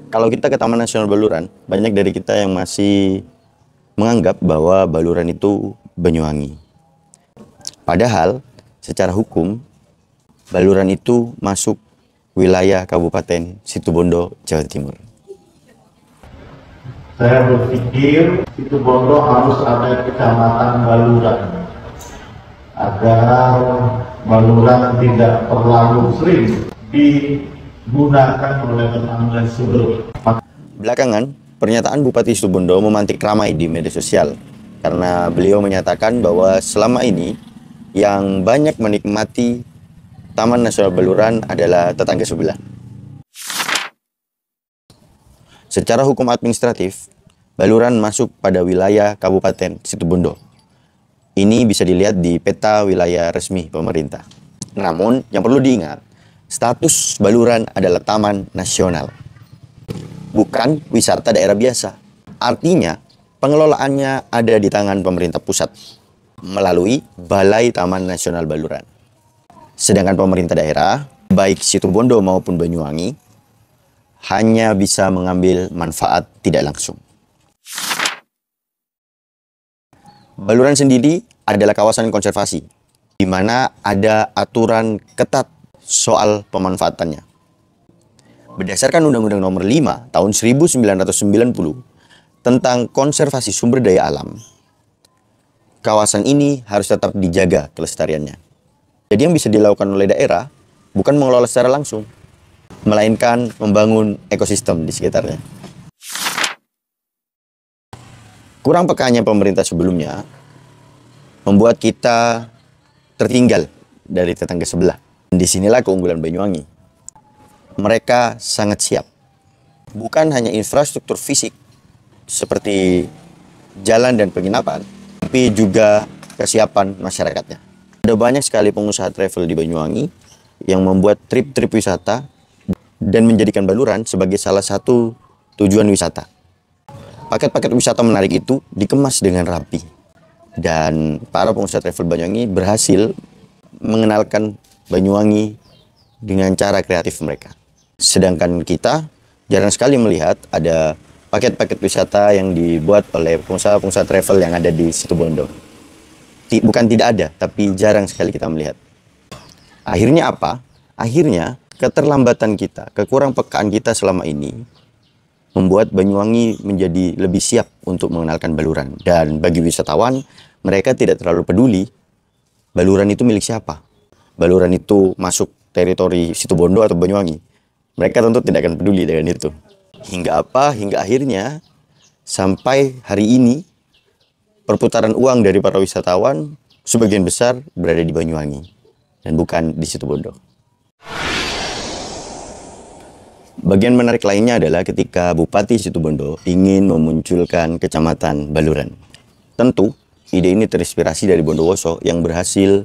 Kalau kita ke Taman Nasional Baluran, banyak dari kita yang masih menganggap bahwa Baluran itu Banyuwangi. Padahal, secara hukum, Baluran itu masuk wilayah Kabupaten Situbondo, Jawa Timur. Saya berpikir Situbondo harus ada kecamatan Baluran agar Baluran tidak terlalu sering digunakan oleh tetangga sebelah. Belakangan, pernyataan Bupati Situbondo memantik ramai di media sosial karena beliau menyatakan bahwa selama ini yang banyak menikmati Taman Nasional Baluran adalah tetangga sebelah. Secara hukum administratif, Baluran masuk pada wilayah Kabupaten Situbondo. Ini bisa dilihat di peta wilayah resmi pemerintah. Namun, yang perlu diingat, status Baluran adalah taman nasional, bukan wisata daerah biasa. Artinya, pengelolaannya ada di tangan pemerintah pusat melalui Balai Taman Nasional Baluran. Sedangkan pemerintah daerah, baik Situbondo maupun Banyuwangi, hanya bisa mengambil manfaat tidak langsung. Baluran sendiri adalah kawasan konservasi, di mana ada aturan ketat soal pemanfaatannya. Berdasarkan Undang-Undang Nomor 5 Tahun 1990 tentang konservasi sumber daya alam, kawasan ini harus tetap dijaga kelestariannya. Jadi yang bisa dilakukan oleh daerah bukan mengelola secara langsung, melainkan membangun ekosistem di sekitarnya. Kurang pekanya pemerintah sebelumnya membuat kita tertinggal dari tetangga sebelah. Disinilah keunggulan Banyuwangi. Mereka sangat siap. Bukan hanya infrastruktur fisik seperti jalan dan penginapan, tapi juga kesiapan masyarakatnya. Ada banyak sekali pengusaha travel di Banyuwangi yang membuat trip-trip wisata dan menjadikan Baluran sebagai salah satu tujuan wisata. Paket-paket wisata menarik itu dikemas dengan rapi. Dan para pengusaha travel Banyuwangi berhasil mengenalkan Banyuwangi dengan cara kreatif mereka. Sedangkan kita jarang sekali melihat ada paket-paket wisata yang dibuat oleh pengusaha-pengusaha travel yang ada di Situbondo. Bukan tidak ada, tapi jarang sekali kita melihat. Akhirnya apa? Akhirnya keterlambatan kita, kekurang pekaan kita selama ini membuat Banyuwangi menjadi lebih siap untuk mengenalkan Baluran. Dan bagi wisatawan, mereka tidak terlalu peduli Baluran itu milik siapa. Baluran itu masuk teritori Situbondo atau Banyuwangi. Mereka tentu tidak akan peduli dengan itu. Hingga apa? Hingga akhirnya sampai hari ini perputaran uang dari para wisatawan sebagian besar berada di Banyuwangi dan bukan di Situbondo. Bagian menarik lainnya adalah ketika Bupati Situbondo ingin memunculkan Kecamatan Baluran. Tentu, ide ini terinspirasi dari Bondowoso yang berhasil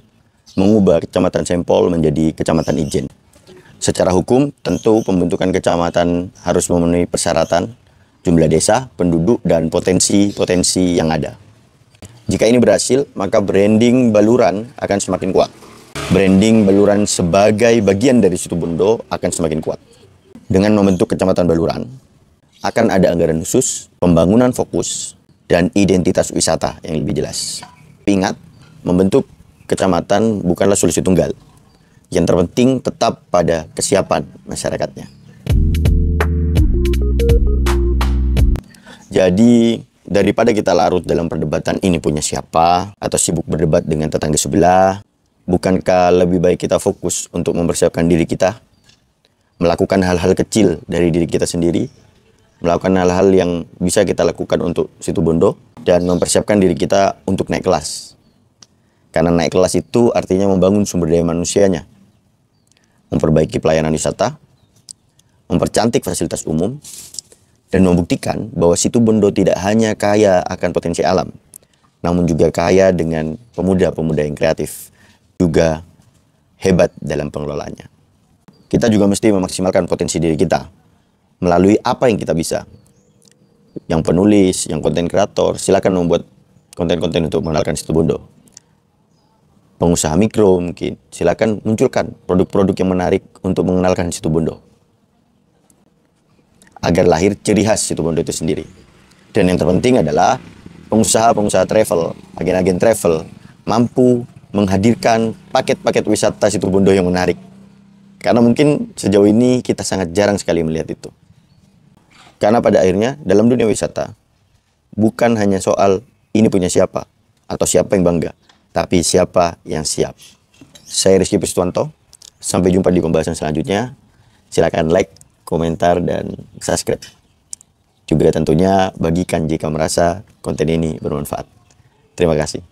mengubah Kecamatan Sempol menjadi Kecamatan Ijen. Secara hukum, tentu pembentukan kecamatan harus memenuhi persyaratan jumlah desa, penduduk, dan potensi-potensi yang ada. Jika ini berhasil, maka branding Baluran akan semakin kuat. Branding Baluran sebagai bagian dari Situbondo akan semakin kuat. Dengan membentuk Kecamatan Baluran, akan ada anggaran khusus, pembangunan fokus, dan identitas wisata yang lebih jelas. Ingat, membentuk kecamatan bukanlah solusi tunggal. Yang terpenting tetap pada kesiapan masyarakatnya. Jadi, daripada kita larut dalam perdebatan ini punya siapa, atau sibuk berdebat dengan tetangga sebelah, bukankah lebih baik kita fokus untuk mempersiapkan diri kita, melakukan hal-hal kecil dari diri kita sendiri, melakukan hal-hal yang bisa kita lakukan untuk Situbondo, dan mempersiapkan diri kita untuk naik kelas. Karena naik kelas itu artinya membangun sumber daya manusianya, memperbaiki pelayanan wisata, mempercantik fasilitas umum, dan membuktikan bahwa Situbondo tidak hanya kaya akan potensi alam, namun juga kaya dengan pemuda-pemuda yang kreatif, juga hebat dalam pengelolaannya. Kita juga mesti memaksimalkan potensi diri kita melalui apa yang kita bisa. Yang penulis, yang konten kreator, silakan membuat konten-konten untuk mengenalkan Situbondo. Pengusaha mikro mungkin, silakan munculkan produk-produk yang menarik untuk mengenalkan Situbondo. agar lahir ciri khas Situbondo itu sendiri. Dan yang terpenting adalah pengusaha-pengusaha travel, agen-agen travel mampu menghadirkan paket-paket wisata Situbondo yang menarik. Karena mungkin sejauh ini kita sangat jarang sekali melihat itu. Karena pada akhirnya dalam dunia wisata bukan hanya soal ini punya siapa atau siapa yang bangga, tapi siapa yang siap. Saya Rizky Pustuanto, sampai jumpa di pembahasan selanjutnya. Silakan like, komentar, dan subscribe. Juga tentunya bagikan jika merasa konten ini bermanfaat. Terima kasih.